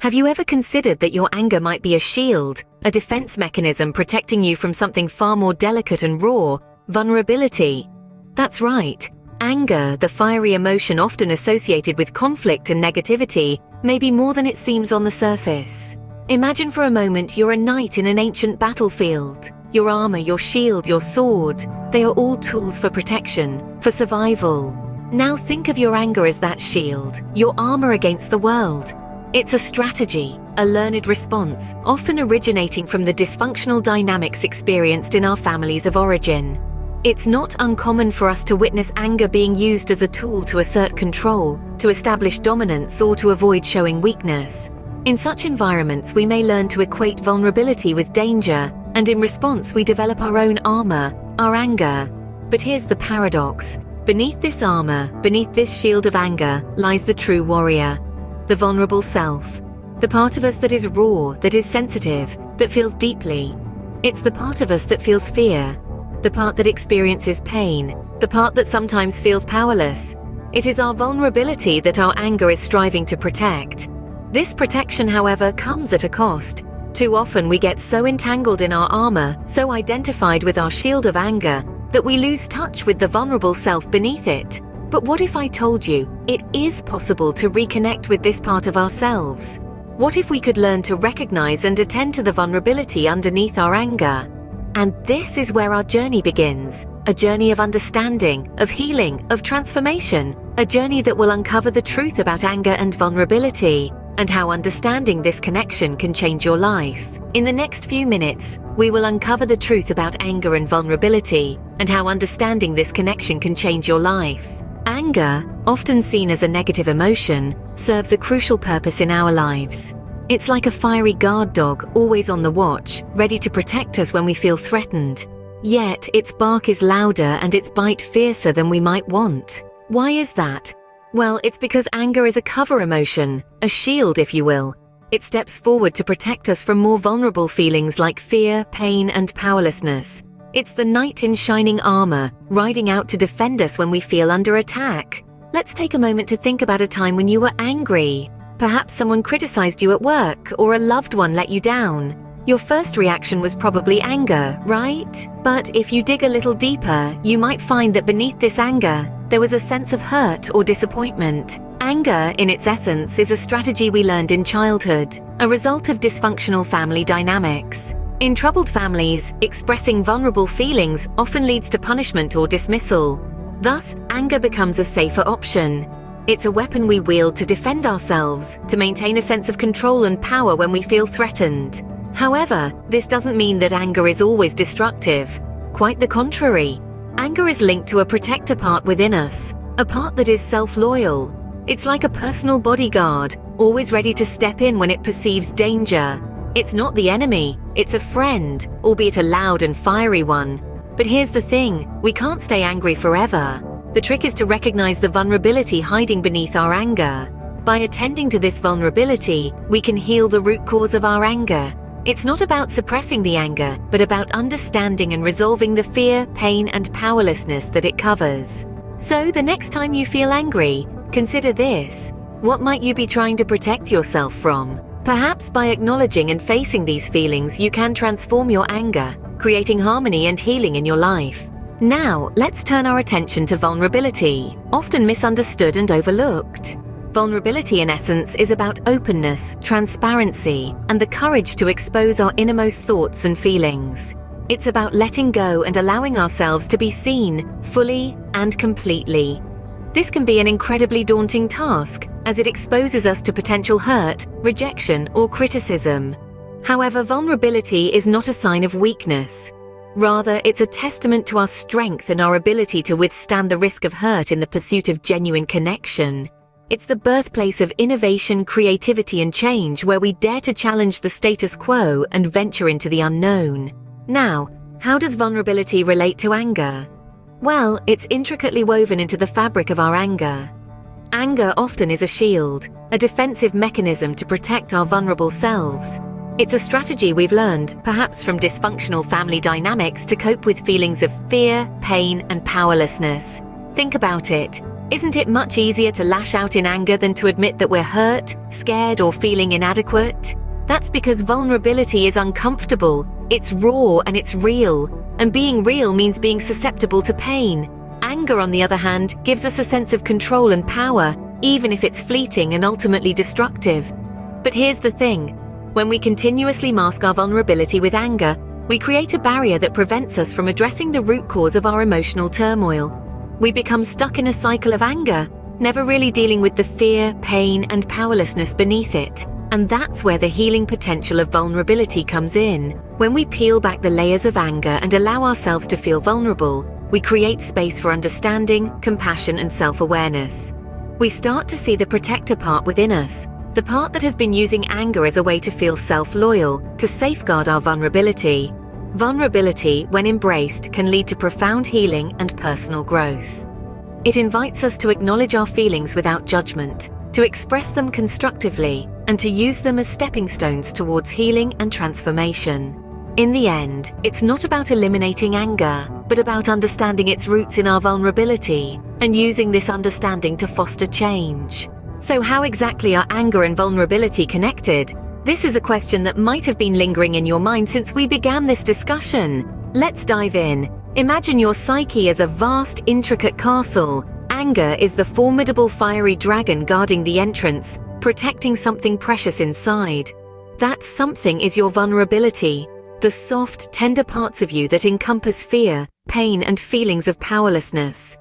Have you ever considered that your anger might be a shield, a defense mechanism protecting you from something far more delicate and raw, vulnerability? That's right. Anger, the fiery emotion often associated with conflict and negativity, may be more than it seems on the surface. Imagine for a moment you're a knight in an ancient battlefield. Your armor, your shield, your sword, they are all tools for protection, for survival. Now think of your anger as that shield, your armor against the world. It's a strategy, a learned response, often originating from the dysfunctional dynamics experienced in our families of origin. It's not uncommon for us to witness anger being used as a tool to assert control, to establish dominance, or to avoid showing weakness. In such environments, we may learn to equate vulnerability with danger, and in response we develop our own armor, our anger. But here's the paradox. Beneath this armor, beneath this shield of anger, lies the true warrior. The vulnerable self. The part of us that is raw, that is sensitive, that feels deeply. It's the part of us that feels fear. The part that experiences pain. The part that sometimes feels powerless. It is our vulnerability that our anger is striving to protect. This protection, however, comes at a cost. Too often we get so entangled in our armor, so identified with our shield of anger, that we lose touch with the vulnerable self beneath it. But what if I told you it is possible to reconnect with this part of ourselves? What if we could learn to recognize and attend to the vulnerability underneath our anger? And this is where our journey begins, a journey of understanding, of healing, of transformation, a journey that will uncover the truth about anger and vulnerability, and how understanding this connection can change your life. In the next few minutes, we will uncover the truth about anger and vulnerability, and how understanding this connection can change your life. Anger, often seen as a negative emotion, serves a crucial purpose in our lives. It's like a fiery guard dog, always on the watch, ready to protect us when we feel threatened. Yet, its bark is louder and its bite fiercer than we might want. Why is that? Well, it's because anger is a cover emotion, a shield, if you will. It steps forward to protect us from more vulnerable feelings like fear, pain, and powerlessness. It's the knight in shining armor, riding out to defend us when we feel under attack. Let's take a moment to think about a time when you were angry. Perhaps someone criticized you at work, or a loved one let you down. Your first reaction was probably anger, right? But if you dig a little deeper, you might find that beneath this anger, there was a sense of hurt or disappointment. Anger, in its essence, is a strategy we learned in childhood, a result of dysfunctional family dynamics. In troubled families, expressing vulnerable feelings often leads to punishment or dismissal. Thus, anger becomes a safer option. It's a weapon we wield to defend ourselves, to maintain a sense of control and power when we feel threatened. However, this doesn't mean that anger is always destructive. Quite the contrary. Anger is linked to a protector part within us, a part that is self-loyal. It's like a personal bodyguard, always ready to step in when it perceives danger. It's not the enemy, it's a friend, albeit a loud and fiery one. But here's the thing, we can't stay angry forever. The trick is to recognize the vulnerability hiding beneath our anger. By attending to this vulnerability, we can heal the root cause of our anger. It's not about suppressing the anger, but about understanding and resolving the fear, pain, and powerlessness that it covers. So the next time you feel angry, consider this. What might you be trying to protect yourself from? Perhaps by acknowledging and facing these feelings, you can transform your anger, creating harmony and healing in your life. Now, let's turn our attention to vulnerability, often misunderstood and overlooked. Vulnerability, in essence, is about openness, transparency, and the courage to expose our innermost thoughts and feelings. It's about letting go and allowing ourselves to be seen, fully and completely. This can be an incredibly daunting task, as it exposes us to potential hurt, rejection, or criticism. However, vulnerability is not a sign of weakness. Rather, it's a testament to our strength and our ability to withstand the risk of hurt in the pursuit of genuine connection. It's the birthplace of innovation, creativity, and change, where we dare to challenge the status quo and venture into the unknown. Now, how does vulnerability relate to anger? Well, it's intricately woven into the fabric of our anger. Anger often is a shield, a defensive mechanism to protect our vulnerable selves. It's a strategy we've learned, perhaps from dysfunctional family dynamics, to cope with feelings of fear, pain, and powerlessness. Think about it. Isn't it much easier to lash out in anger than to admit that we're hurt, scared, or feeling inadequate? That's because vulnerability is uncomfortable, it's raw and it's real, and being real means being susceptible to pain. Anger, on the other hand, gives us a sense of control and power, even if it's fleeting and ultimately destructive. But here's the thing. When we continuously mask our vulnerability with anger, we create a barrier that prevents us from addressing the root cause of our emotional turmoil. We become stuck in a cycle of anger, never really dealing with the fear, pain, and powerlessness beneath it. And that's where the healing potential of vulnerability comes in. When we peel back the layers of anger and allow ourselves to feel vulnerable, we create space for understanding, compassion, and self-awareness. We start to see the protector part within us, the part that has been using anger as a way to feel self-loyal, to safeguard our vulnerability. Vulnerability, when embraced, can lead to profound healing and personal growth. It invites us to acknowledge our feelings without judgment, to express them constructively, and to use them as stepping stones towards healing and transformation. In the end, it's not about eliminating anger, but about understanding its roots in our vulnerability, and using this understanding to foster change. So how exactly are anger and vulnerability connected? This is a question that might have been lingering in your mind since we began this discussion. Let's dive in. Imagine your psyche as a vast, intricate castle. Anger is the formidable fiery dragon guarding the entrance, protecting something precious inside. That something is your vulnerability, the soft, tender parts of you that encompass fear, pain, and feelings of powerlessness.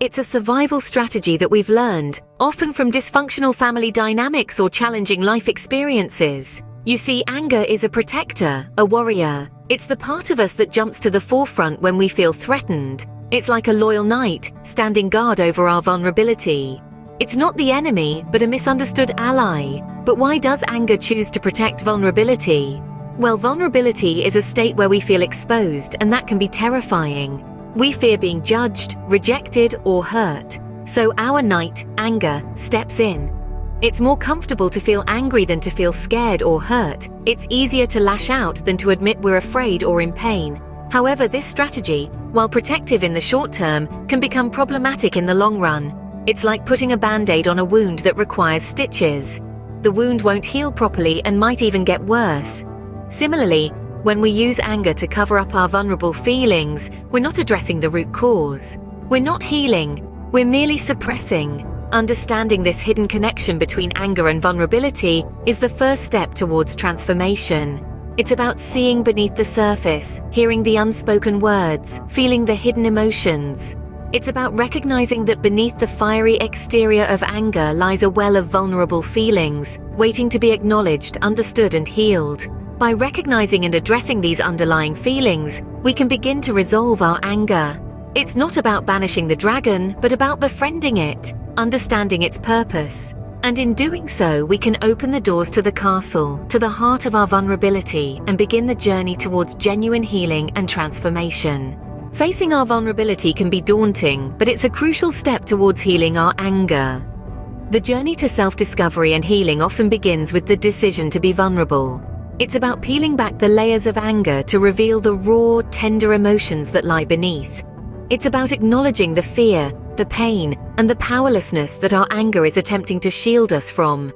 It's a survival strategy that we've learned, often from dysfunctional family dynamics or challenging life experiences. You see, anger is a protector, a warrior. It's the part of us that jumps to the forefront when we feel threatened. It's like a loyal knight, standing guard over our vulnerability. It's not the enemy, but a misunderstood ally. But why does anger choose to protect vulnerability? Well, vulnerability is a state where we feel exposed, and that can be terrifying. We fear being judged, rejected, or hurt. So our knight, anger, steps in. It's more comfortable to feel angry than to feel scared or hurt. It's easier to lash out than to admit we're afraid or in pain. However, this strategy, while protective in the short term, can become problematic in the long run. It's like putting a band-aid on a wound that requires stitches. The wound won't heal properly and might even get worse. Similarly, when we use anger to cover up our vulnerable feelings, we're not addressing the root cause. We're not healing, we're merely suppressing. Understanding this hidden connection between anger and vulnerability is the first step towards transformation. It's about seeing beneath the surface, hearing the unspoken words, feeling the hidden emotions. It's about recognizing that beneath the fiery exterior of anger lies a well of vulnerable feelings, waiting to be acknowledged, understood, and healed. By recognizing and addressing these underlying feelings, we can begin to resolve our anger. It's not about banishing the dragon, but about befriending it, understanding its purpose. And in doing so, we can open the doors to the castle, to the heart of our vulnerability, and begin the journey towards genuine healing and transformation. Facing our vulnerability can be daunting, but it's a crucial step towards healing our anger. The journey to self-discovery and healing often begins with the decision to be vulnerable. It's about peeling back the layers of anger to reveal the raw, tender emotions that lie beneath. It's about acknowledging the fear, the pain, and the powerlessness that our anger is attempting to shield us from.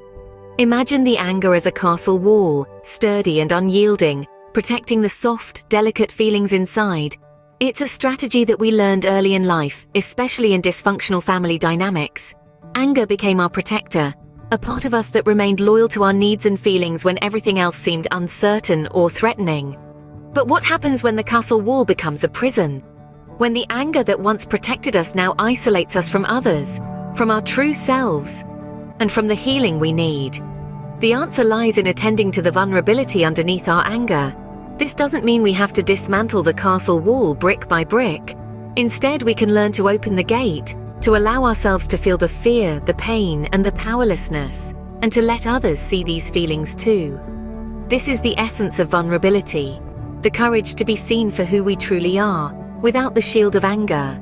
Imagine the anger as a castle wall, sturdy and unyielding, protecting the soft, delicate feelings inside. It's a strategy that we learned early in life, especially in dysfunctional family dynamics. Anger became our protector, a part of us that remained loyal to our needs and feelings when everything else seemed uncertain or threatening. But what happens when the castle wall becomes a prison? When the anger that once protected us now isolates us from others, from our true selves, and from the healing we need? The answer lies in attending to the vulnerability underneath our anger. This doesn't mean we have to dismantle the castle wall brick by brick. Instead, we can learn to open the gate, to allow ourselves to feel the fear, the pain, and the powerlessness, and to let others see these feelings too. This is the essence of vulnerability, the courage to be seen for who we truly are, without the shield of anger.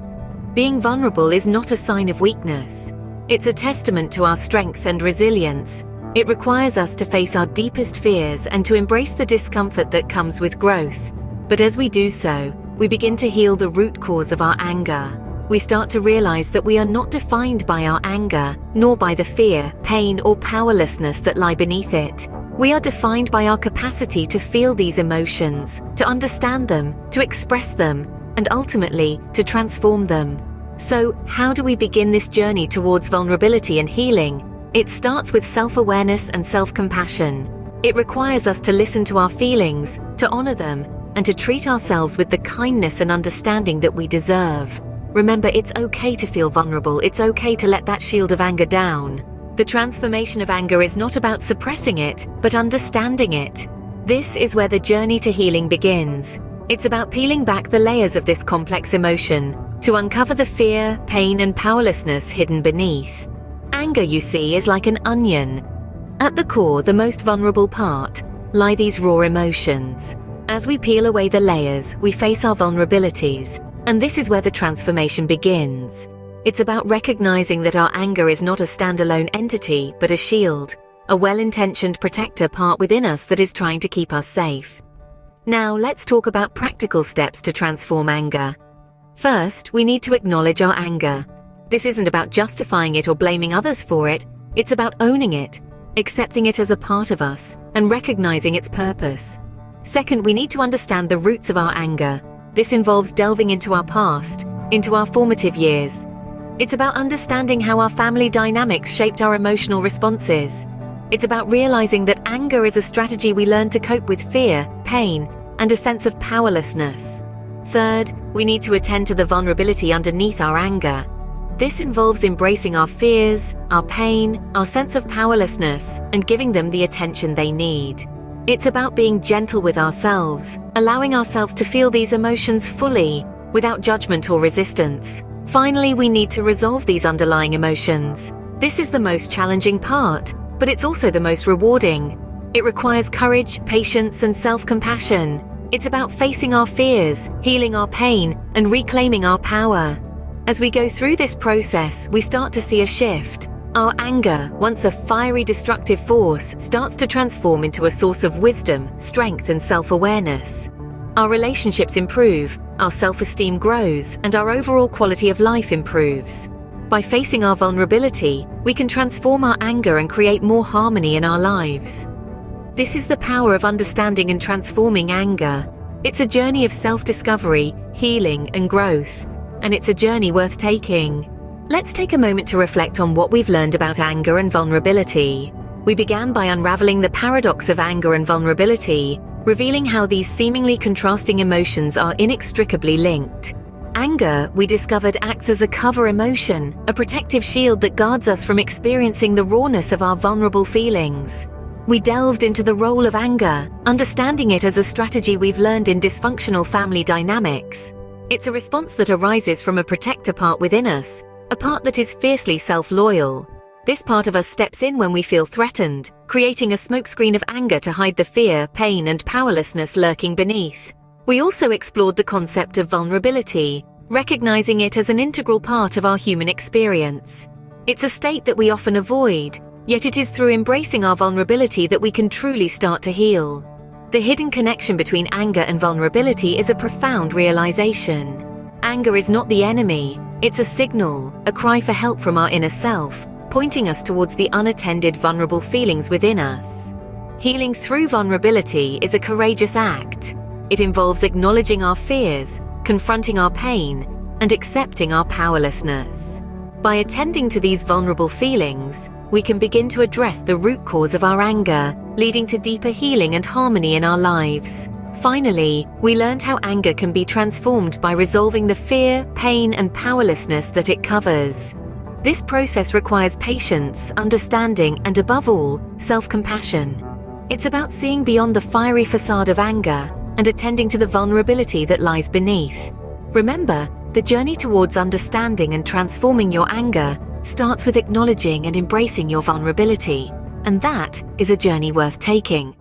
Being vulnerable is not a sign of weakness. It's a testament to our strength and resilience. It requires us to face our deepest fears and to embrace the discomfort that comes with growth. But as we do so, we begin to heal the root cause of our anger. we start to realize that we are not defined by our anger, nor by the fear, pain, or powerlessness that lie beneath it. We are defined by our capacity to feel these emotions, to understand them, to express them, and ultimately, to transform them. So, how do we begin this journey towards vulnerability and healing? It starts with self-awareness and self-compassion. It requires us to listen to our feelings, to honor them, and to treat ourselves with the kindness and understanding that we deserve. Remember, it's okay to feel vulnerable. It's okay to let that shield of anger down. The transformation of anger is not about suppressing it, but understanding it. This is where the journey to healing begins. It's about peeling back the layers of this complex emotion to uncover the fear, pain, and powerlessness hidden beneath. Anger, you see, is like an onion. At the core, the most vulnerable part, lie these raw emotions. As we peel away the layers, we face our vulnerabilities, and this is where the transformation begins. It's about recognizing that our anger is not a standalone entity, but a shield, a well-intentioned protector part within us that is trying to keep us safe. Now, let's talk about practical steps to transform anger. First, we need to acknowledge our anger. This isn't about justifying it or blaming others for it. It's about owning it, accepting it as a part of us, and recognizing its purpose. Second, we need to understand the roots of our anger. This involves delving into our past, into our formative years. It's about understanding how our family dynamics shaped our emotional responses. It's about realizing that anger is a strategy we learn to cope with fear, pain, and a sense of powerlessness. Third, we need to attend to the vulnerability underneath our anger. This involves embracing our fears, our pain, our sense of powerlessness, and giving them the attention they need. It's about being gentle with ourselves, allowing ourselves to feel these emotions fully, without judgment or resistance. Finally, we need to resolve these underlying emotions. This is the most challenging part, but it's also the most rewarding. It requires courage, patience, and self-compassion. It's about facing our fears, healing our pain, and reclaiming our power. As we go through this process, we start to see a shift. Our anger, once a fiery, destructive force, starts to transform into a source of wisdom, strength, and self-awareness. Our relationships improve, our self-esteem grows, and our overall quality of life improves. By facing our vulnerability, we can transform our anger and create more harmony in our lives. This is the power of understanding and transforming anger. It's a journey of self-discovery, healing, and growth, and it's a journey worth taking. Let's take a moment to reflect on what we've learned about anger and vulnerability. We began by unraveling the paradox of anger and vulnerability, revealing how these seemingly contrasting emotions are inextricably linked. Anger, we discovered, acts as a cover emotion, a protective shield that guards us from experiencing the rawness of our vulnerable feelings. We delved into the role of anger, understanding it as a strategy we've learned in dysfunctional family dynamics. It's a response that arises from a protector part within us, a part that is fiercely self-loyal. This part of us steps in when we feel threatened, creating a smokescreen of anger to hide the fear, pain, and powerlessness lurking beneath. We also explored the concept of vulnerability, recognizing it as an integral part of our human experience. It's a state that we often avoid, yet it is through embracing our vulnerability that we can truly start to heal. The hidden connection between anger and vulnerability is a profound realization. Anger is not the enemy. It's a signal, a cry for help from our inner self, pointing us towards the unattended, vulnerable feelings within us. Healing through vulnerability is a courageous act. It involves acknowledging our fears, confronting our pain, and accepting our powerlessness. By attending to these vulnerable feelings, we can begin to address the root cause of our anger, leading to deeper healing and harmony in our lives. Finally, we learned how anger can be transformed by resolving the fear, pain, and powerlessness that it covers. This process requires patience, understanding, and above all, self-compassion. It's about seeing beyond the fiery facade of anger and attending to the vulnerability that lies beneath. Remember, the journey towards understanding and transforming your anger starts with acknowledging and embracing your vulnerability, and that is a journey worth taking.